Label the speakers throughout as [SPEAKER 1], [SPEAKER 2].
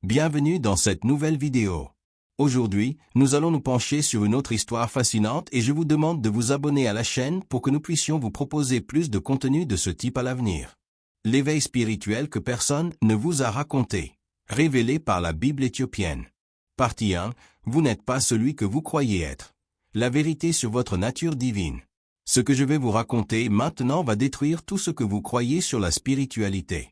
[SPEAKER 1] Bienvenue dans cette nouvelle vidéo. Aujourd'hui, nous allons nous pencher sur une autre histoire fascinante et je vous demande de vous abonner à la chaîne pour que nous puissions vous proposer plus de contenu de ce type à l'avenir. L'éveil spirituel que personne ne vous a raconté. Révélé par la Bible éthiopienne. Partie 1. Vous n'êtes pas celui que vous croyez être. La vérité sur votre nature divine. Ce que je vais vous raconter maintenant va détruire tout ce que vous croyez sur la spiritualité.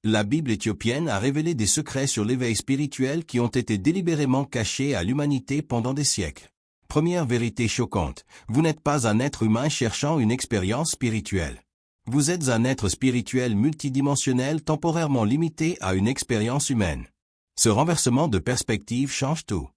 [SPEAKER 1] La Bible éthiopienne a révélé des secrets sur l'éveil spirituel qui ont été délibérément cachés à l'humanité pendant des siècles. Première vérité choquante, vous n'êtes pas un être humain cherchant une expérience spirituelle. Vous êtes un être spirituel multidimensionnel temporairement limité à une expérience humaine. Ce renversement de perspective change tout.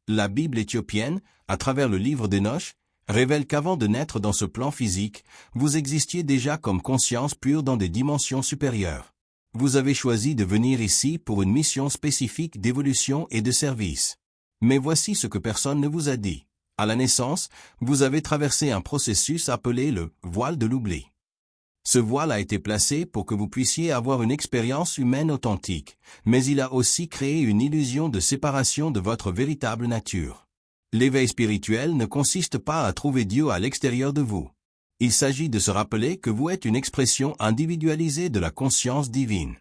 [SPEAKER 1] La Bible éthiopienne, à travers le livre d'Enoch, révèle qu'avant de naître dans ce plan physique, vous existiez déjà comme conscience pure dans des dimensions supérieures. Vous avez choisi de venir ici pour une mission spécifique d'évolution et de service. Mais voici ce que personne ne vous a dit. À la naissance, vous avez traversé un processus appelé le voile de l'oubli. Ce voile a été placé pour que vous puissiez avoir une expérience humaine authentique, mais il a aussi créé une illusion de séparation de votre véritable nature. L'éveil spirituel ne consiste pas à trouver Dieu à l'extérieur de vous. Il s'agit de se rappeler que vous êtes une expression individualisée de la conscience divine.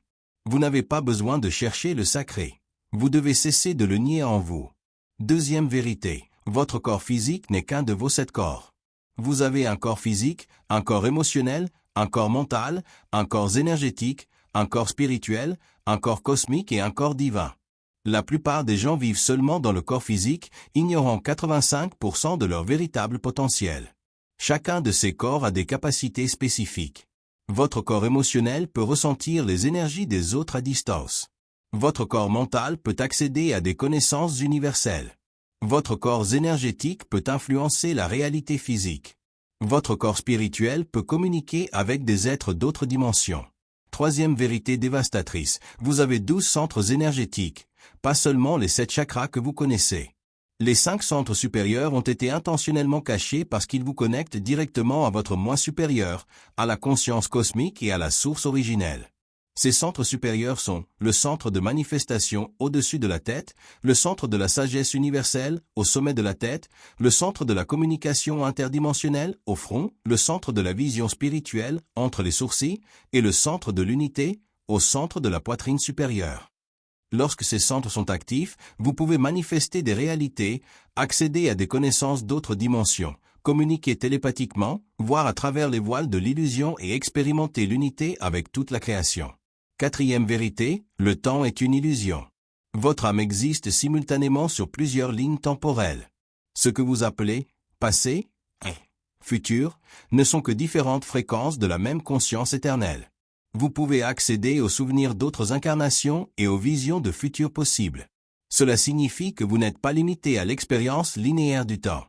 [SPEAKER 1] Vous n'avez pas besoin de chercher le sacré. Vous devez cesser de le nier en vous. Deuxième vérité, votre corps physique n'est qu'un de vos 7 corps. Vous avez un corps physique, un corps émotionnel, un corps mental, un corps énergétique, un corps spirituel, un corps cosmique et un corps divin. La plupart des gens vivent seulement dans le corps physique, ignorant 85% de leur véritable potentiel. Chacun de ces corps a des capacités spécifiques. Votre corps émotionnel peut ressentir les énergies des autres à distance. Votre corps mental peut accéder à des connaissances universelles. Votre corps énergétique peut influencer la réalité physique. Votre corps spirituel peut communiquer avec des êtres d'autres dimensions. Troisième vérité dévastatrice, vous avez 12 centres énergétiques, pas seulement les 7 chakras que vous connaissez. Les 5 centres supérieurs ont été intentionnellement cachés parce qu'ils vous connectent directement à votre moi supérieur, à la conscience cosmique et à la source originelle. Ces centres supérieurs sont le centre de manifestation au-dessus de la tête, le centre de la sagesse universelle au sommet de la tête, le centre de la communication interdimensionnelle au front, le centre de la vision spirituelle entre les sourcils et le centre de l'unité au centre de la poitrine supérieure. Lorsque ces centres sont actifs, vous pouvez manifester des réalités, accéder à des connaissances d'autres dimensions, communiquer télépathiquement, voir à travers les voiles de l'illusion et expérimenter l'unité avec toute la création. Quatrième vérité, le temps est une illusion. Votre âme existe simultanément sur plusieurs lignes temporelles. Ce que vous appelez passé et futur ne sont que différentes fréquences de la même conscience éternelle. Vous pouvez accéder aux souvenirs d'autres incarnations et aux visions de futurs possibles. Cela signifie que vous n'êtes pas limité à l'expérience linéaire du temps.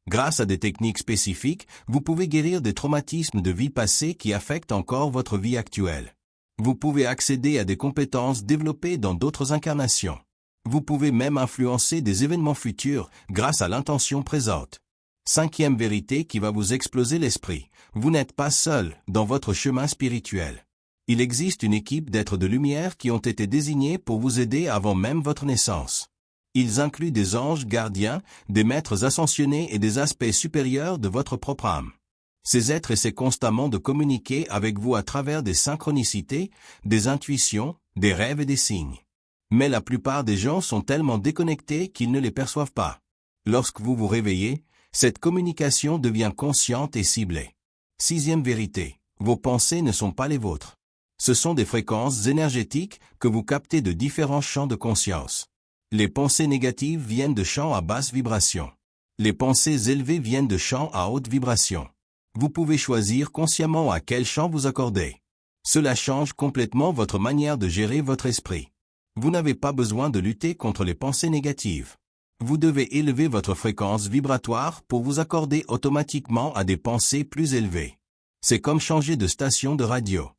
[SPEAKER 1] Grâce à des techniques spécifiques, vous pouvez guérir des traumatismes de vie passée qui affectent encore votre vie actuelle. Vous pouvez accéder à des compétences développées dans d'autres incarnations. Vous pouvez même influencer des événements futurs grâce à l'intention présente. Cinquième vérité qui va vous exploser l'esprit, vous n'êtes pas seul dans votre chemin spirituel. Il existe une équipe d'êtres de lumière qui ont été désignés pour vous aider avant même votre naissance. Ils incluent des anges gardiens, des maîtres ascensionnés et des aspects supérieurs de votre propre âme. Ces êtres essaient constamment de communiquer avec vous à travers des synchronicités, des intuitions, des rêves et des signes. Mais la plupart des gens sont tellement déconnectés qu'ils ne les perçoivent pas. Lorsque vous vous réveillez, cette communication devient consciente et ciblée. Sixième vérité, vos pensées ne sont pas les vôtres. Ce sont des fréquences énergétiques que vous captez de différents champs de conscience. Les pensées négatives viennent de champs à basse vibration. Les pensées élevées viennent de champs à haute vibration. Vous pouvez choisir consciemment à quel champ vous accordez. Cela change complètement votre manière de gérer votre esprit. Vous n'avez pas besoin de lutter contre les pensées négatives. Vous devez élever votre fréquence vibratoire pour vous accorder automatiquement à des pensées plus élevées. C'est comme changer de station de radio.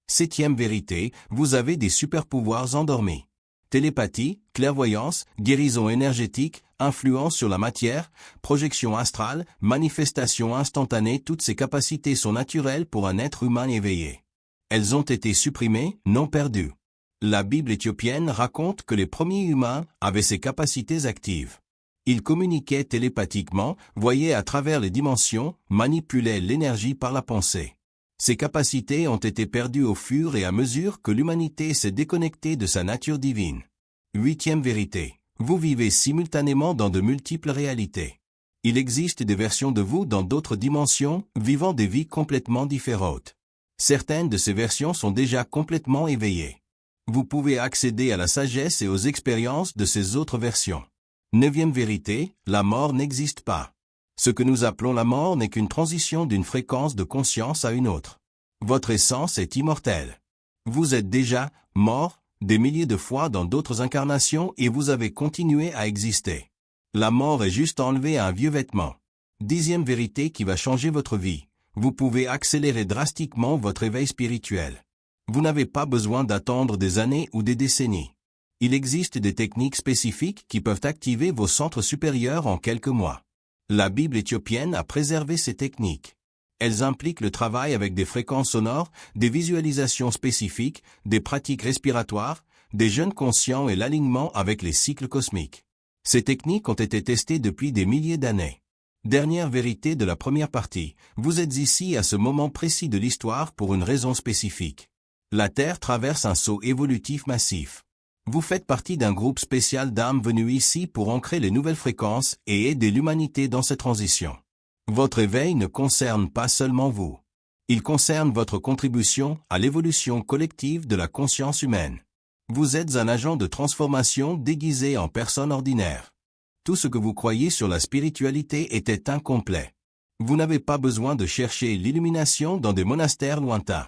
[SPEAKER 1] Septième vérité, vous avez des super-pouvoirs endormis. Télépathie, clairvoyance, guérison énergétique, influence sur la matière, projection astrale, manifestation instantanée, toutes ces capacités sont naturelles pour un être humain éveillé. Elles ont été supprimées, non perdues. La Bible éthiopienne raconte que les premiers humains avaient ces capacités actives. Ils communiquaient télépathiquement, voyaient à travers les dimensions, manipulaient l'énergie par la pensée. Ces capacités ont été perdues au fur et à mesure que l'humanité s'est déconnectée de sa nature divine. 8e vérité. Vous vivez simultanément dans de multiples réalités. Il existe des versions de vous dans d'autres dimensions, vivant des vies complètement différentes. Certaines de ces versions sont déjà complètement éveillées. Vous pouvez accéder à la sagesse et aux expériences de ces autres versions. 9e vérité, la mort n'existe pas. Ce que nous appelons la mort n'est qu'une transition d'une fréquence de conscience à une autre. Votre essence est immortelle. Vous êtes déjà mort des milliers de fois dans d'autres incarnations et vous avez continué à exister. La mort est juste enlever un vieux vêtement. 10e vérité qui va changer votre vie. Vous pouvez accélérer drastiquement votre éveil spirituel. Vous n'avez pas besoin d'attendre des années ou des décennies. Il existe des techniques spécifiques qui peuvent activer vos centres supérieurs en quelques mois. La Bible éthiopienne a préservé ces techniques. Elles impliquent le travail avec des fréquences sonores, des visualisations spécifiques, des pratiques respiratoires, des jeûnes conscients et l'alignement avec les cycles cosmiques. Ces techniques ont été testées depuis des milliers d'années. Dernière vérité de la première partie, vous êtes ici à ce moment précis de l'histoire pour une raison spécifique. La Terre traverse un saut évolutif massif. Vous faites partie d'un groupe spécial d'âmes venues ici pour ancrer les nouvelles fréquences et aider l'humanité dans cette transition. Votre éveil ne concerne pas seulement vous. Il concerne votre contribution à l'évolution collective de la conscience humaine. Vous êtes un agent de transformation déguisé en personne ordinaire. Tout ce que vous croyez sur la spiritualité était incomplet. Vous n'avez pas besoin de chercher l'illumination dans des monastères lointains.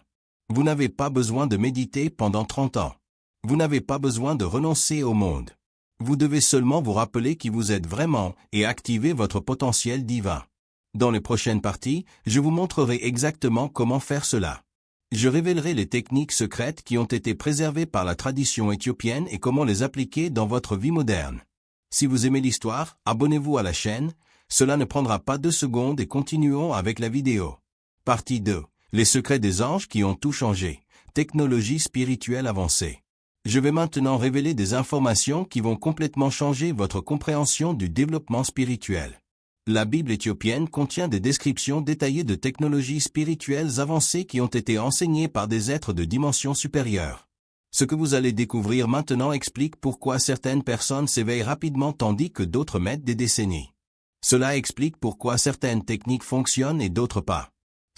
[SPEAKER 1] Vous n'avez pas besoin de méditer pendant 30 ans. Vous n'avez pas besoin de renoncer au monde. Vous devez seulement vous rappeler qui vous êtes vraiment et activer votre potentiel divin. Dans les prochaines parties, je vous montrerai exactement comment faire cela. Je révélerai les techniques secrètes qui ont été préservées par la tradition éthiopienne et comment les appliquer dans votre vie moderne. Si vous aimez l'histoire, abonnez-vous à la chaîne, cela ne prendra pas 2 secondes et continuons avec la vidéo. Partie 2. Les secrets des anges qui ont tout changé. Technologie spirituelle avancée. Je vais maintenant révéler des informations qui vont complètement changer votre compréhension du développement spirituel. La Bible éthiopienne contient des descriptions détaillées de technologies spirituelles avancées qui ont été enseignées par des êtres de dimension supérieure. Ce que vous allez découvrir maintenant explique pourquoi certaines personnes s'éveillent rapidement tandis que d'autres mettent des décennies. Cela explique pourquoi certaines techniques fonctionnent et d'autres pas.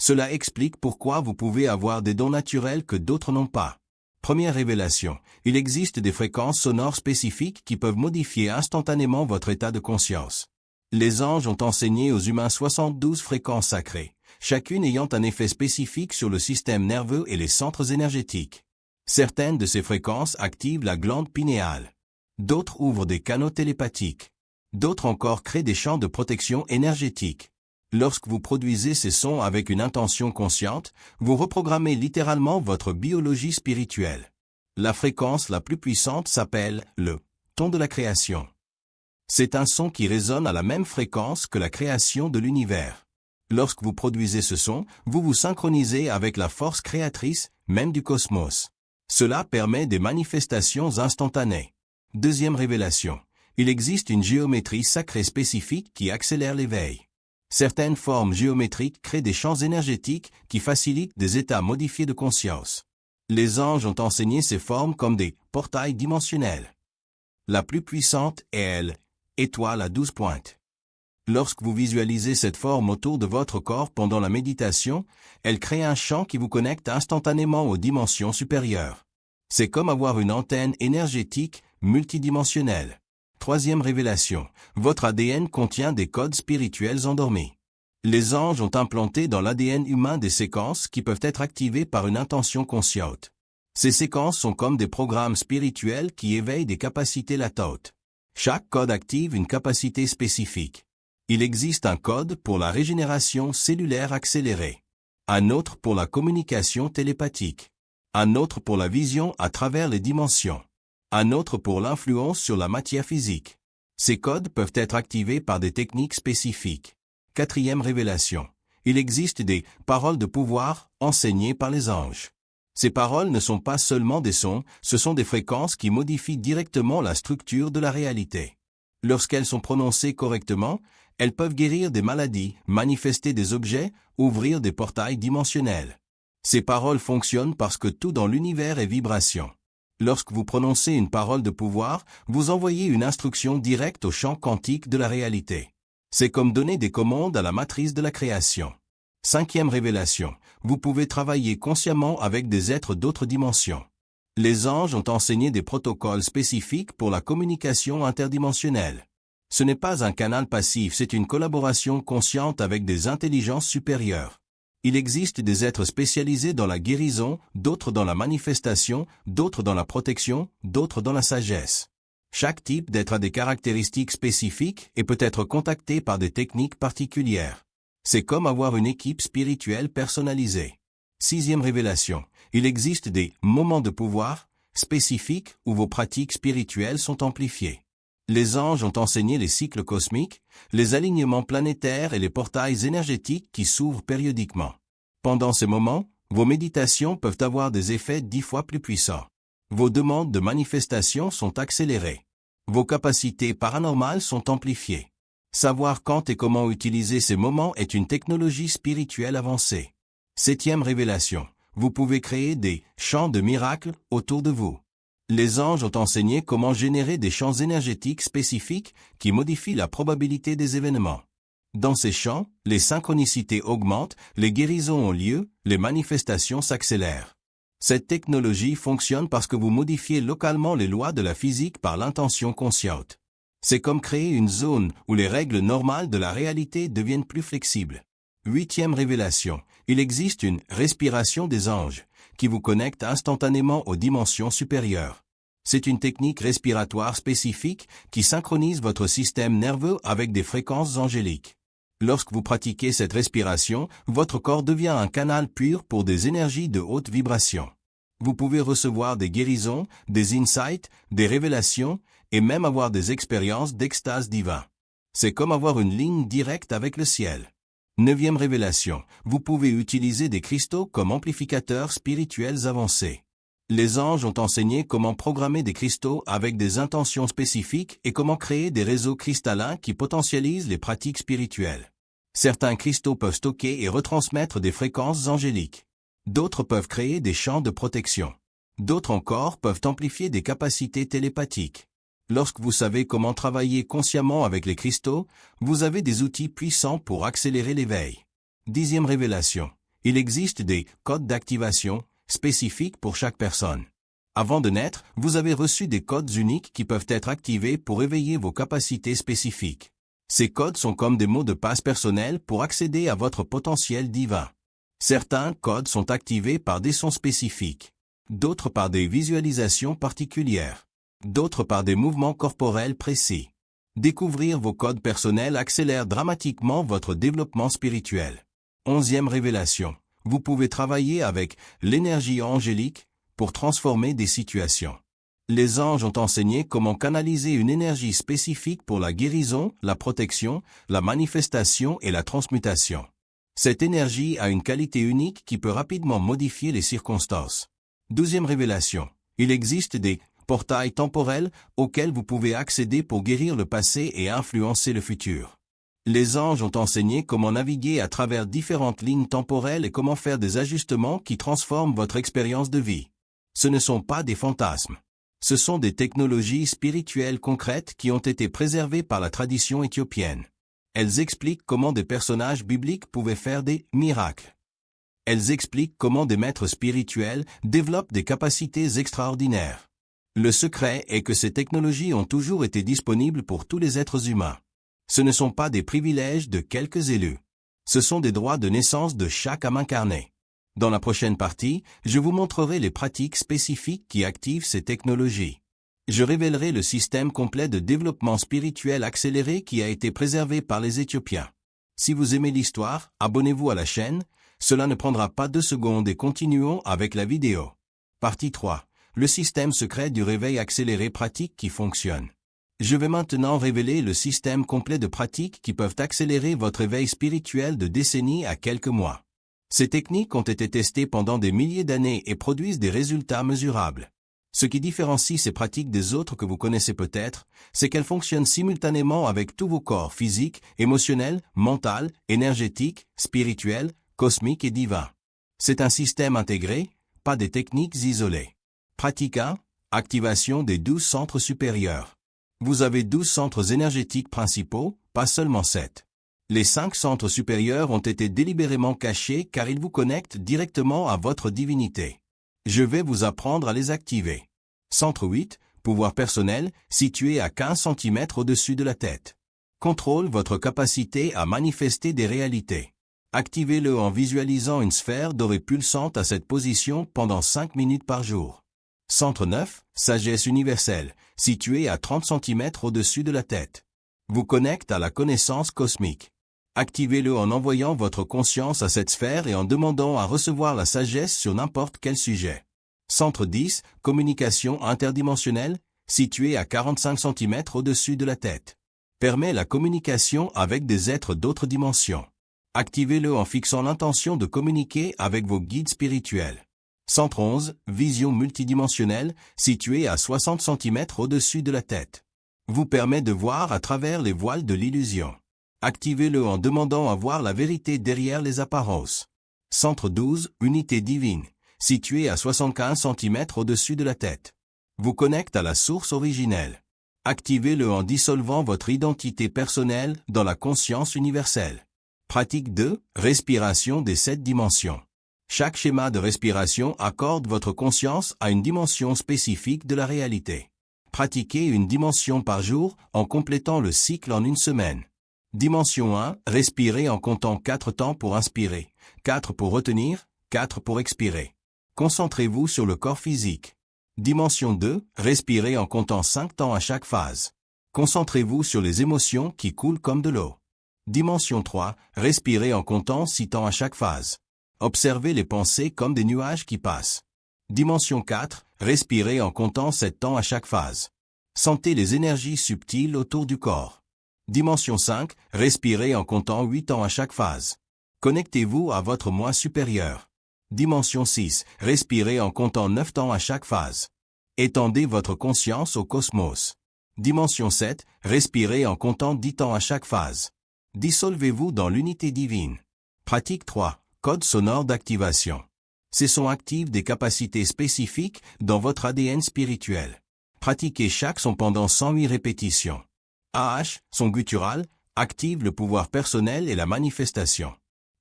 [SPEAKER 1] Cela explique pourquoi vous pouvez avoir des dons naturels que d'autres n'ont pas. Première révélation, il existe des fréquences sonores spécifiques qui peuvent modifier instantanément votre état de conscience. Les anges ont enseigné aux humains 72 fréquences sacrées, chacune ayant un effet spécifique sur le système nerveux et les centres énergétiques. Certaines de ces fréquences activent la glande pinéale. D'autres ouvrent des canaux télépathiques. D'autres encore créent des champs de protection énergétique. Lorsque vous produisez ces sons avec une intention consciente, vous reprogrammez littéralement votre biologie spirituelle. La fréquence la plus puissante s'appelle le ton de la création. C'est un son qui résonne à la même fréquence que la création de l'univers. Lorsque vous produisez ce son, vous vous synchronisez avec la force créatrice, même du cosmos. Cela permet des manifestations instantanées. Deuxième révélation. Il existe une géométrie sacrée spécifique qui accélère l'éveil. Certaines formes géométriques créent des champs énergétiques qui facilitent des états modifiés de conscience. Les anges ont enseigné ces formes comme des portails dimensionnels. La plus puissante est l'étoile à 12 pointes. Lorsque vous visualisez cette forme autour de votre corps pendant la méditation, elle crée un champ qui vous connecte instantanément aux dimensions supérieures. C'est comme avoir une antenne énergétique multidimensionnelle. Troisième révélation, votre ADN contient des codes spirituels endormis. Les anges ont implanté dans l'ADN humain des séquences qui peuvent être activées par une intention consciente. Ces séquences sont comme des programmes spirituels qui éveillent des capacités latentes. Chaque code active une capacité spécifique. Il existe un code pour la régénération cellulaire accélérée, un autre pour la communication télépathique, un autre pour la vision à travers les dimensions, un autre pour l'influence sur la matière physique. Ces codes peuvent être activés par des techniques spécifiques. Quatrième révélation. Il existe des paroles de pouvoir enseignées par les anges. Ces paroles ne sont pas seulement des sons, ce sont des fréquences qui modifient directement la structure de la réalité. Lorsqu'elles sont prononcées correctement, elles peuvent guérir des maladies, manifester des objets, ouvrir des portails dimensionnels. Ces paroles fonctionnent parce que tout dans l'univers est vibration. Lorsque vous prononcez une parole de pouvoir, vous envoyez une instruction directe au champ quantique de la réalité. C'est comme donner des commandes à la matrice de la création. Cinquième révélation, vous pouvez travailler consciemment avec des êtres d'autres dimensions. Les anges ont enseigné des protocoles spécifiques pour la communication interdimensionnelle. Ce n'est pas un canal passif, c'est une collaboration consciente avec des intelligences supérieures. Il existe des êtres spécialisés dans la guérison, d'autres dans la manifestation, d'autres dans la protection, d'autres dans la sagesse. Chaque type d'être a des caractéristiques spécifiques et peut être contacté par des techniques particulières. C'est comme avoir une équipe spirituelle personnalisée. Sixième révélation, il existe des moments de pouvoir spécifiques où vos pratiques spirituelles sont amplifiées. Les anges ont enseigné les cycles cosmiques, les alignements planétaires et les portails énergétiques qui s'ouvrent périodiquement. Pendant ces moments, vos méditations peuvent avoir des effets 10 fois plus puissants. Vos demandes de manifestation sont accélérées. Vos capacités paranormales sont amplifiées. Savoir quand et comment utiliser ces moments est une technologie spirituelle avancée. Septième révélation, vous pouvez créer des champs de miracles autour de vous. Les anges ont enseigné comment générer des champs énergétiques spécifiques qui modifient la probabilité des événements. Dans ces champs, les synchronicités augmentent, les guérisons ont lieu, les manifestations s'accélèrent. Cette technologie fonctionne parce que vous modifiez localement les lois de la physique par l'intention consciente. C'est comme créer une zone où les règles normales de la réalité deviennent plus flexibles. Huitième révélation, il existe une respiration des anges qui vous connecte instantanément aux dimensions supérieures. C'est une technique respiratoire spécifique qui synchronise votre système nerveux avec des fréquences angéliques. Lorsque vous pratiquez cette respiration, votre corps devient un canal pur pour des énergies de haute vibration. Vous pouvez recevoir des guérisons, des insights, des révélations, et même avoir des expériences d'extase divin. C'est comme avoir une ligne directe avec le ciel. Neuvième révélation, vous pouvez utiliser des cristaux comme amplificateurs spirituels avancés. Les anges ont enseigné comment programmer des cristaux avec des intentions spécifiques et comment créer des réseaux cristallins qui potentialisent les pratiques spirituelles. Certains cristaux peuvent stocker et retransmettre des fréquences angéliques. D'autres peuvent créer des champs de protection. D'autres encore peuvent amplifier des capacités télépathiques. Lorsque vous savez comment travailler consciemment avec les cristaux, vous avez des outils puissants pour accélérer l'éveil. Dixième révélation. Il existe des codes d'activation spécifiques pour chaque personne. Avant de naître, vous avez reçu des codes uniques qui peuvent être activés pour éveiller vos capacités spécifiques. Ces codes sont comme des mots de passe personnels pour accéder à votre potentiel divin. Certains codes sont activés par des sons spécifiques, d'autres par des visualisations particulières, d'autres par des mouvements corporels précis. Découvrir vos codes personnels accélère dramatiquement votre développement spirituel. Onzième révélation. Vous pouvez travailler avec l'énergie angélique pour transformer des situations. Les anges ont enseigné comment canaliser une énergie spécifique pour la guérison, la protection, la manifestation et la transmutation. Cette énergie a une qualité unique qui peut rapidement modifier les circonstances. Douzième révélation. Il existe des portails temporels auxquels vous pouvez accéder pour guérir le passé et influencer le futur. Les anges ont enseigné comment naviguer à travers différentes lignes temporelles et comment faire des ajustements qui transforment votre expérience de vie. Ce ne sont pas des fantasmes. Ce sont des technologies spirituelles concrètes qui ont été préservées par la tradition éthiopienne. Elles expliquent comment des personnages bibliques pouvaient faire des miracles. Elles expliquent comment des maîtres spirituels développent des capacités extraordinaires. Le secret est que ces technologies ont toujours été disponibles pour tous les êtres humains. Ce ne sont pas des privilèges de quelques élus. Ce sont des droits de naissance de chaque âme incarnée. Dans la prochaine partie, je vous montrerai les pratiques spécifiques qui activent ces technologies. Je révélerai le système complet de développement spirituel accéléré qui a été préservé par les Éthiopiens. Si vous aimez l'histoire, abonnez-vous à la chaîne, cela ne prendra pas 2 secondes et continuons avec la vidéo. Partie 3. Le système secret du réveil accéléré pratique qui fonctionne. Je vais maintenant révéler le système complet de pratiques qui peuvent accélérer votre éveil spirituel de décennies à quelques mois. Ces techniques ont été testées pendant des milliers d'années et produisent des résultats mesurables. Ce qui différencie ces pratiques des autres que vous connaissez peut-être, c'est qu'elles fonctionnent simultanément avec tous vos corps physiques, émotionnels, mental, énergétique, spirituel, cosmique et divin. C'est un système intégré, pas des techniques isolées. Pratique 1. Activation des 12 centres supérieurs. Vous avez 12 centres énergétiques principaux, pas seulement 7. Les 5 centres supérieurs ont été délibérément cachés car ils vous connectent directement à votre divinité. Je vais vous apprendre à les activer. Centre 8, pouvoir personnel, situé à 15 cm au-dessus de la tête. Contrôle votre capacité à manifester des réalités. Activez-le en visualisant une sphère dorée pulsante à cette position pendant 5 minutes par jour. Centre 9, sagesse universelle, situé à 30 cm au-dessus de la tête. Vous connecte à la connaissance cosmique. Activez-le en envoyant votre conscience à cette sphère et en demandant à recevoir la sagesse sur n'importe quel sujet. Centre 10, communication interdimensionnelle, situé à 45 cm au-dessus de la tête. Permet la communication avec des êtres d'autres dimensions. Activez-le en fixant l'intention de communiquer avec vos guides spirituels. Centre 11, vision multidimensionnelle, située à 60 cm au-dessus de la tête. Vous permet de voir à travers les voiles de l'illusion. Activez-le en demandant à voir la vérité derrière les apparences. Centre 12, unité divine, située à 75 cm au-dessus de la tête. Vous connecte à la source originelle. Activez-le en dissolvant votre identité personnelle dans la conscience universelle. Pratique 2, respiration des 7 dimensions. Chaque schéma de respiration accorde votre conscience à une dimension spécifique de la réalité. Pratiquez une dimension par jour en complétant le cycle en une semaine. Dimension 1, respirez en comptant 4 temps pour inspirer, 4 pour retenir, 4 pour expirer. Concentrez-vous sur le corps physique. Dimension 2, respirez en comptant 5 temps à chaque phase. Concentrez-vous sur les émotions qui coulent comme de l'eau. Dimension 3, respirez en comptant 6 temps à chaque phase. Observez les pensées comme des nuages qui passent. Dimension 4, respirez en comptant 7 temps à chaque phase. Sentez les énergies subtiles autour du corps. Dimension 5, respirez en comptant 8 temps à chaque phase. Connectez-vous à votre moi supérieur. Dimension 6, respirez en comptant 9 temps à chaque phase. Étendez votre conscience au cosmos. Dimension 7, respirez en comptant 10 temps à chaque phase. Dissolvez-vous dans l'unité divine. Pratique 3. Code sonore d'activation. Ces sons activent des capacités spécifiques dans votre ADN spirituel. Pratiquez chaque son pendant 108 répétitions. AH, son guttural, active le pouvoir personnel et la manifestation.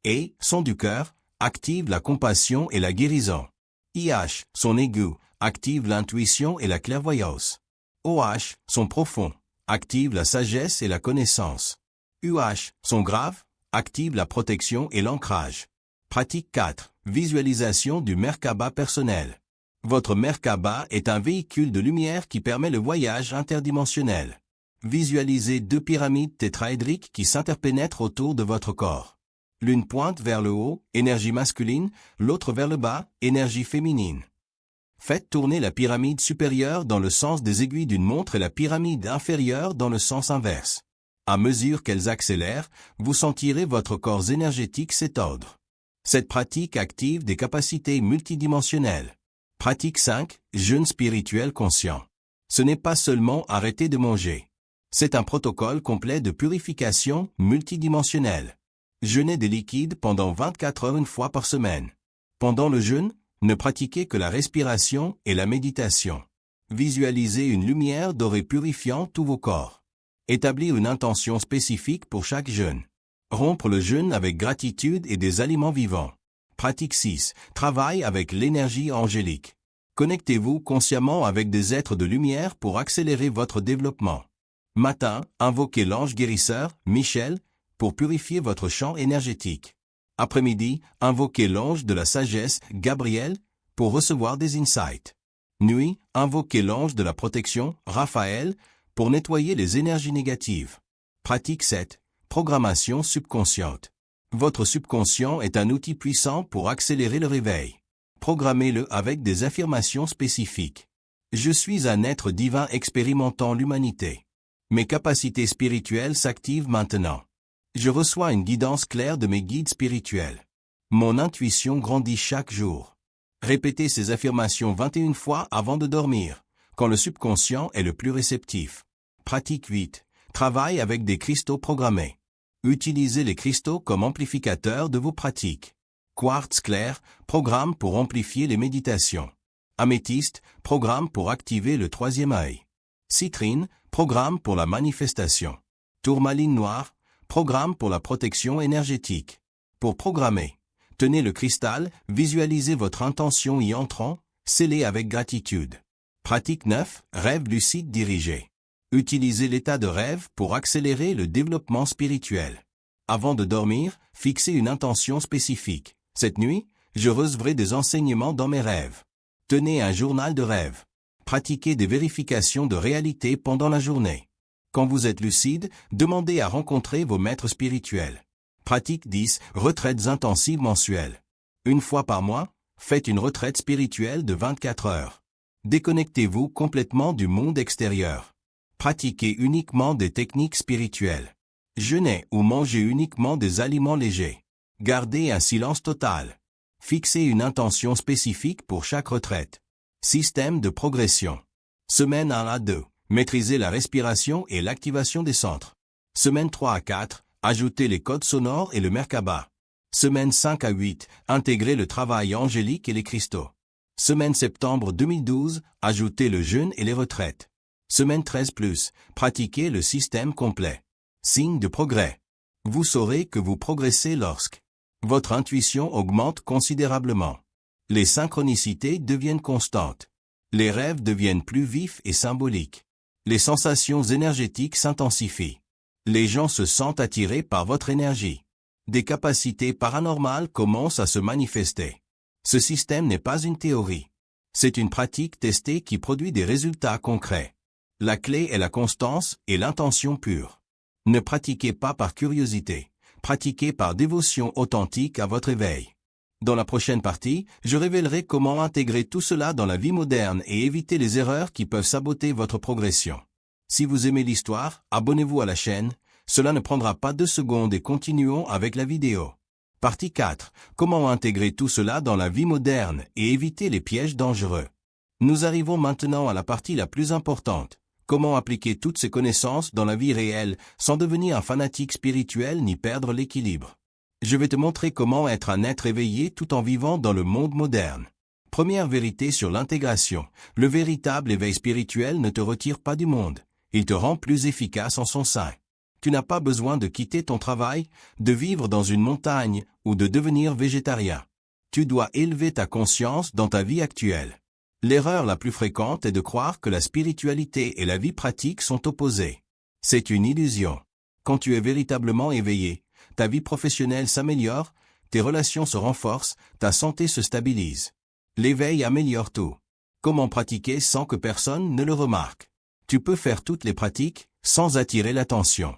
[SPEAKER 1] Et, son du cœur, active la compassion et la guérison. IH, son aigu, active l'intuition et la clairvoyance. OH, son profond, active la sagesse et la connaissance. UH, son grave, active la protection et l'ancrage. Pratique 4. Visualisation du Merkaba personnel. Votre Merkaba est un véhicule de lumière qui permet le voyage interdimensionnel. Visualisez 2 pyramides tétraédriques qui s'interpénètrent autour de votre corps. L'une pointe vers le haut, énergie masculine, l'autre vers le bas, énergie féminine. Faites tourner la pyramide supérieure dans le sens des aiguilles d'une montre et la pyramide inférieure dans le sens inverse. À mesure qu'elles accélèrent, vous sentirez votre corps énergétique s'étendre. Cette pratique active des capacités multidimensionnelles. Pratique 5. Jeûne spirituel conscient. Ce n'est pas seulement arrêter de manger. C'est un protocole complet de purification multidimensionnelle. Jeûnez des liquides pendant 24 heures une fois par semaine. Pendant le jeûne, ne pratiquez que la respiration et la méditation. Visualisez une lumière dorée purifiant tous vos corps. Établir une intention spécifique pour chaque jeûne. Rompre le jeûne avec gratitude et des aliments vivants. Pratique 6. Travail avec l'énergie angélique. Connectez-vous consciemment avec des êtres de lumière pour accélérer votre développement. Matin, invoquez l'ange guérisseur, Michel, pour purifier votre champ énergétique. Après-midi, invoquez l'ange de la sagesse, Gabriel, pour recevoir des insights. Nuit, invoquez l'ange de la protection, Raphaël, pour nettoyer les énergies négatives. Pratique 7. Programmation subconsciente. Votre subconscient est un outil puissant pour accélérer le réveil. Programmez-le avec des affirmations spécifiques. Je suis un être divin expérimentant l'humanité. Mes capacités spirituelles s'activent maintenant. Je reçois une guidance claire de mes guides spirituels. Mon intuition grandit chaque jour. Répétez ces affirmations 21 fois avant de dormir, quand le subconscient est le plus réceptif. Pratique 8. Travaille avec des cristaux programmés. Utilisez les cristaux comme amplificateurs de vos pratiques. Quartz clair, programme pour amplifier les méditations. Améthyste, programme pour activer le troisième œil. Citrine, programme pour la manifestation. Tourmaline noire, programme pour la protection énergétique. Pour programmer, tenez le cristal, visualisez votre intention y entrant, scellez avec gratitude. Pratique 9. Rêve lucide dirigé. Utilisez l'état de rêve pour accélérer le développement spirituel. Avant de dormir, fixez une intention spécifique. Cette nuit, je recevrai des enseignements dans mes rêves. Tenez un journal de rêve. Pratiquez des vérifications de réalité pendant la journée. Quand vous êtes lucide, demandez à rencontrer vos maîtres spirituels. Pratique 10. Retraites intensives mensuelles. Une fois par mois, faites une retraite spirituelle de 24 heures. Déconnectez-vous complètement du monde extérieur. Pratiquez uniquement des techniques spirituelles. Jeûnez ou mangez uniquement des aliments légers. Gardez un silence total. Fixez une intention spécifique pour chaque retraite. Système de progression. Semaine 1 à 2. Maîtrisez la respiration et l'activation des centres. Semaine 3 à 4. Ajoutez les codes sonores et le Merkaba. Semaine 5 à 8. Intégrez le travail angélique et les cristaux. Semaine septembre 2012. Ajoutez le jeûne et les retraites. Semaine 13+. Pratiquez le système complet. Signe de progrès. Vous saurez que vous progressez lorsque votre intuition augmente considérablement. Les synchronicités deviennent constantes. Les rêves deviennent plus vifs et symboliques. Les sensations énergétiques s'intensifient. Les gens se sentent attirés par votre énergie. Des capacités paranormales commencent à se manifester. Ce système n'est pas une théorie. C'est une pratique testée qui produit des résultats concrets. La clé est la constance et l'intention pure. Ne pratiquez pas par curiosité. Pratiquez par dévotion authentique à votre éveil. Dans la prochaine partie, je révélerai comment intégrer tout cela dans la vie moderne et éviter les erreurs qui peuvent saboter votre progression. Si vous aimez l'histoire, abonnez-vous à la chaîne, cela ne prendra pas 2 secondes et continuons avec la vidéo. Partie 4. Comment intégrer tout cela dans la vie moderne et éviter les pièges dangereux. Nous arrivons maintenant à la partie la plus importante. Comment appliquer toutes ces connaissances dans la vie réelle sans devenir un fanatique spirituel ni perdre l'équilibre. Je vais te montrer comment être un être éveillé tout en vivant dans le monde moderne. Première vérité sur l'intégration. Le véritable éveil spirituel ne te retire pas du monde. Il te rend plus efficace en son sein. Tu n'as pas besoin de quitter ton travail, de vivre dans une montagne ou de devenir végétarien. Tu dois élever ta conscience dans ta vie actuelle. L'erreur la plus fréquente est de croire que la spiritualité et la vie pratique sont opposées. C'est une illusion. Quand tu es véritablement éveillé, ta vie professionnelle s'améliore, tes relations se renforcent, ta santé se stabilise. L'éveil améliore tout. Comment pratiquer sans que personne ne le remarque? Tu peux faire toutes les pratiques sans attirer l'attention.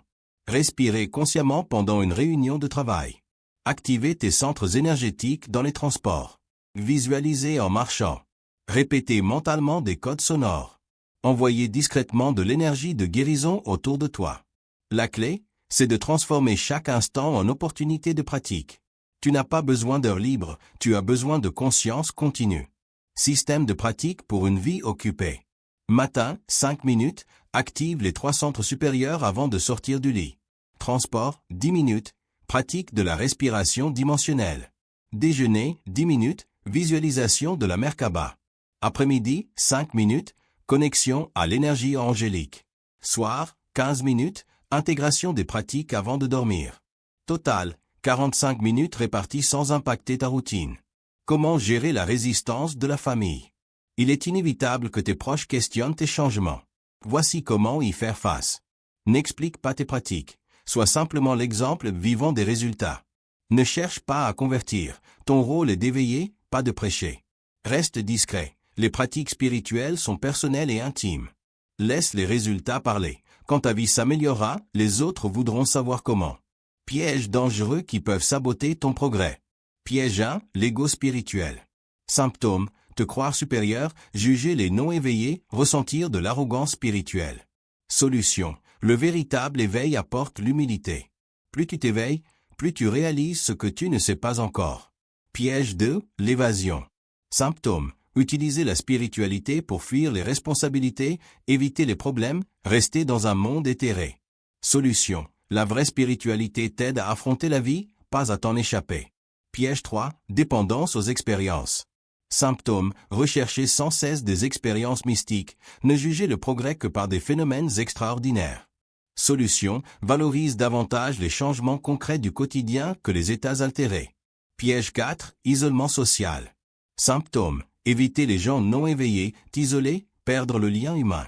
[SPEAKER 1] Respirer consciemment pendant une réunion de travail. Activer tes centres énergétiques dans les transports. Visualiser en marchant. Répéter mentalement des codes sonores. Envoyer discrètement de l'énergie de guérison autour de toi. La clé, c'est de transformer chaque instant en opportunité de pratique. Tu n'as pas besoin d'heures libres, tu as besoin de conscience continue. Système de pratique pour une vie occupée. Matin, 5 minutes, active les 3 centres supérieurs avant de sortir du lit. Transport, 10 minutes, pratique de la respiration dimensionnelle. Déjeuner, 10 minutes, visualisation de la Merkaba. Après-midi, 5 minutes, connexion à l'énergie angélique. Soir, 15 minutes, intégration des pratiques avant de dormir. Total, 45 minutes réparties sans impacter ta routine. Comment gérer la résistance de la famille? Il est inévitable que tes proches questionnent tes changements. Voici comment y faire face. N'explique pas tes pratiques. Sois simplement l'exemple vivant des résultats. Ne cherche pas à convertir. Ton rôle est d'éveiller, pas de prêcher. Reste discret. Les pratiques spirituelles sont personnelles et intimes. Laisse les résultats parler. Quand ta vie s'améliorera, les autres voudront savoir comment. Pièges dangereux qui peuvent saboter ton progrès. Piège 1, l'ego spirituel. Symptômes, te croire supérieur, juger les non-éveillés, ressentir de l'arrogance spirituelle. Solution, le véritable éveil apporte l'humilité. Plus tu t'éveilles, plus tu réalises ce que tu ne sais pas encore. Piège 2, l'évasion. Symptômes. Utiliser la spiritualité pour fuir les responsabilités, éviter les problèmes, rester dans un monde éthéré. Solution. La vraie spiritualité t'aide à affronter la vie, pas à t'en échapper. Piège 3, dépendance aux expériences. Symptômes, rechercher sans cesse des expériences mystiques, ne jugez le progrès que par des phénomènes extraordinaires. Solution, valorise davantage les changements concrets du quotidien que les états altérés. Piège 4, isolement social. Symptômes, éviter les gens non éveillés, t'isoler, perdre le lien humain.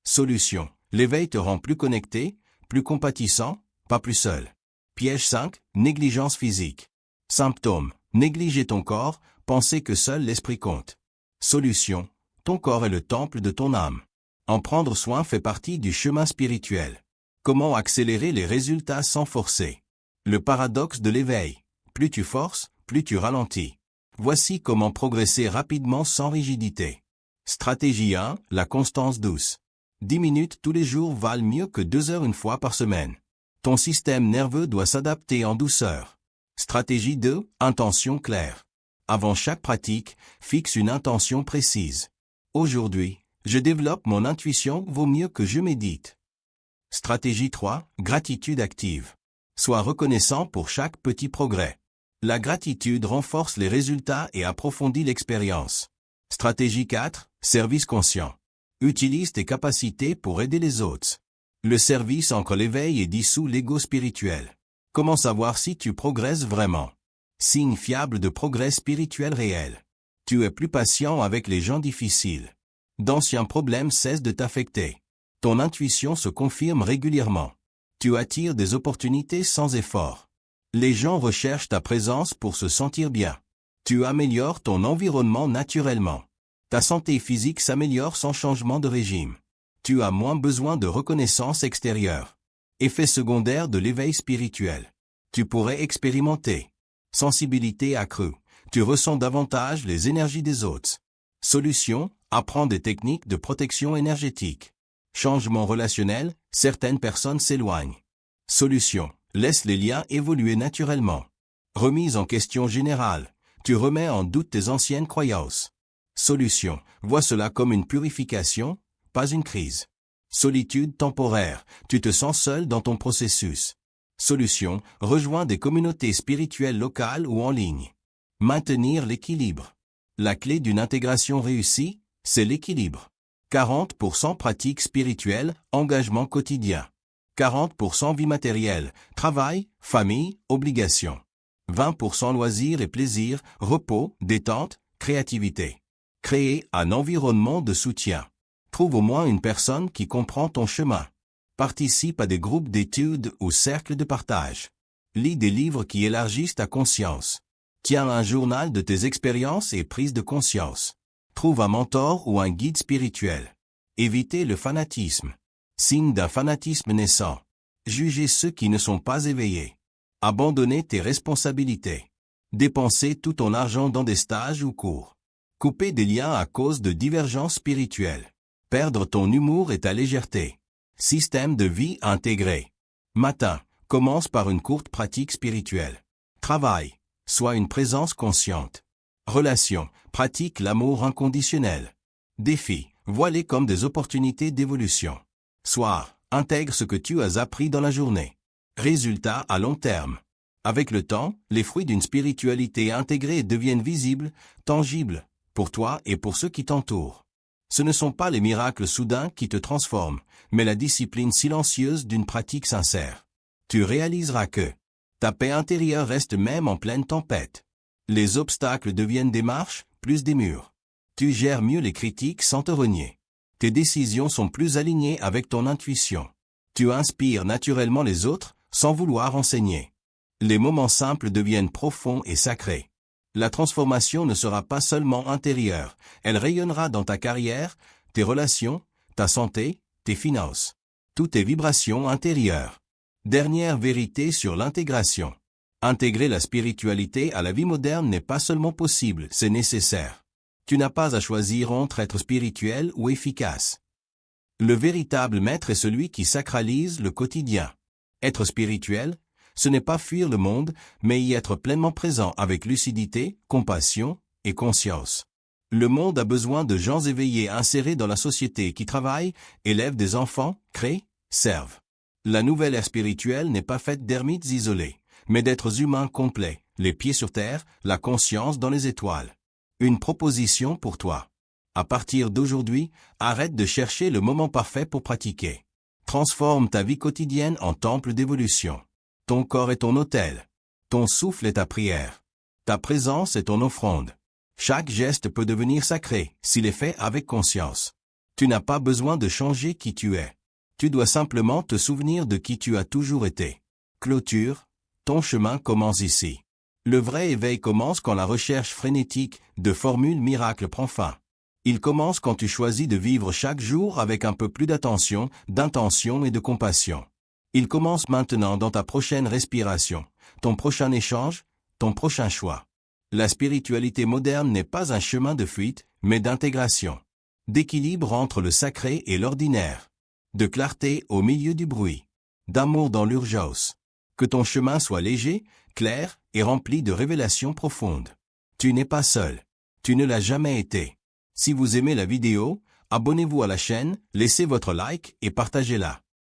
[SPEAKER 1] Solution, l'éveil te rend plus connecté, plus compatissant, pas plus seul. Piège 5, négligence physique. Symptômes, négliger ton corps, penser que seul l'esprit compte. Solution, ton corps est le temple de ton âme. En prendre soin fait partie du chemin spirituel. Comment accélérer les résultats sans forcer? Le paradoxe de l'éveil. Plus tu forces, plus tu ralentis. Voici comment progresser rapidement sans rigidité. Stratégie 1, la constance douce. 10 minutes tous les jours valent mieux que 2 heures une fois par semaine. Ton système nerveux doit s'adapter en douceur. Stratégie 2, intention claire. Avant chaque pratique, fixe une intention précise. Aujourd'hui, je développe mon intuition vaut mieux que je médite. Stratégie 3, gratitude active. Sois reconnaissant pour chaque petit progrès. La gratitude renforce les résultats et approfondit l'expérience. Stratégie 4, service conscient. Utilise tes capacités pour aider les autres. Le service ancre l'éveil et dissout l'ego spirituel. Comment savoir si tu progresses vraiment? Signe fiable de progrès spirituel réel. Tu es plus patient avec les gens difficiles. D'anciens problèmes cessent de t'affecter. Ton intuition se confirme régulièrement. Tu attires des opportunités sans effort. Les gens recherchent ta présence pour se sentir bien. Tu améliores ton environnement naturellement. Ta santé physique s'améliore sans changement de régime. Tu as moins besoin de reconnaissance extérieure. Effet secondaire de l'éveil spirituel. Tu pourrais expérimenter. Sensibilité accrue. Tu ressens davantage les énergies des autres. Solution, apprends des techniques de protection énergétique. Changement relationnel, certaines personnes s'éloignent. Solution, laisse les liens évoluer naturellement. Remise en question générale, tu remets en doute tes anciennes croyances. Solution, vois cela comme une purification, pas une crise. Solitude temporaire, tu te sens seul dans ton processus. Solution, rejoins des communautés spirituelles locales ou en ligne. Maintenir l'équilibre. La clé d'une intégration réussie, c'est l'équilibre. 40% pratique spirituelle, engagement quotidien. 40% vie matérielle, travail, famille, obligations. 20% loisirs et plaisirs, repos, détente, créativité. Créer un environnement de soutien. Trouve au moins une personne qui comprend ton chemin. Participe à des groupes d'études ou cercles de partage. Lis des livres qui élargissent ta conscience. Tiens un journal de tes expériences et prises de conscience. Trouve un mentor ou un guide spirituel. Évitez le fanatisme. Signe d'un fanatisme naissant. Jugez ceux qui ne sont pas éveillés. Abandonnez tes responsabilités. Dépenser tout ton argent dans des stages ou cours. Couper des liens à cause de divergences spirituelles. Perdre ton humour et ta légèreté. Système de vie intégré. Matin, commence par une courte pratique spirituelle. Travail, sois une présence consciente. Relation, pratique l'amour inconditionnel. Défi, vois-les comme des opportunités d'évolution. Soir, intègre ce que tu as appris dans la journée. Résultat à long terme. Avec le temps, les fruits d'une spiritualité intégrée deviennent visibles, tangibles, pour toi et pour ceux qui t'entourent. Ce ne sont pas les miracles soudains qui te transforment, mais la discipline silencieuse d'une pratique sincère. Tu réaliseras que ta paix intérieure reste même en pleine tempête. Les obstacles deviennent des marches, plus des murs. Tu gères mieux les critiques sans te renier. Tes décisions sont plus alignées avec ton intuition. Tu inspires naturellement les autres, sans vouloir enseigner. Les moments simples deviennent profonds et sacrés. La transformation ne sera pas seulement intérieure, elle rayonnera dans ta carrière, tes relations, ta santé, tes finances. Tout est vibration intérieure. Dernière vérité sur l'intégration. Intégrer la spiritualité à la vie moderne n'est pas seulement possible, c'est nécessaire. Tu n'as pas à choisir entre être spirituel ou efficace. Le véritable maître est celui qui sacralise le quotidien. Être spirituel, Ce n'est pas fuir le monde, mais y être pleinement présent avec lucidité, compassion et conscience. Le monde a besoin de gens éveillés insérés dans la société qui travaillent, élèvent des enfants, créent, servent. La nouvelle ère spirituelle n'est pas faite d'ermites isolés, mais d'êtres humains complets, les pieds sur terre, la conscience dans les étoiles. Une proposition pour toi. À partir d'aujourd'hui, arrête de chercher le moment parfait pour pratiquer. Transforme ta vie quotidienne en temple d'évolution. Ton corps est ton autel. Ton souffle est ta prière. Ta présence est ton offrande. Chaque geste peut devenir sacré s'il est fait avec conscience. Tu n'as pas besoin de changer qui tu es. Tu dois simplement te souvenir de qui tu as toujours été. Clôture, ton chemin commence ici. Le vrai éveil commence quand la recherche frénétique de formules miracles prend fin. Il commence quand tu choisis de vivre chaque jour avec un peu plus d'attention, d'intention et de compassion. Il commence maintenant dans ta prochaine respiration, ton prochain échange, ton prochain choix. La spiritualité moderne n'est pas un chemin de fuite, mais d'intégration. D'équilibre entre le sacré et l'ordinaire. De clarté au milieu du bruit. D'amour dans l'urgence. Que ton chemin soit léger, clair et rempli de révélations profondes. Tu n'es pas seul. Tu ne l'as jamais été. Si vous aimez la vidéo, abonnez-vous à la chaîne, laissez votre like et partagez-la.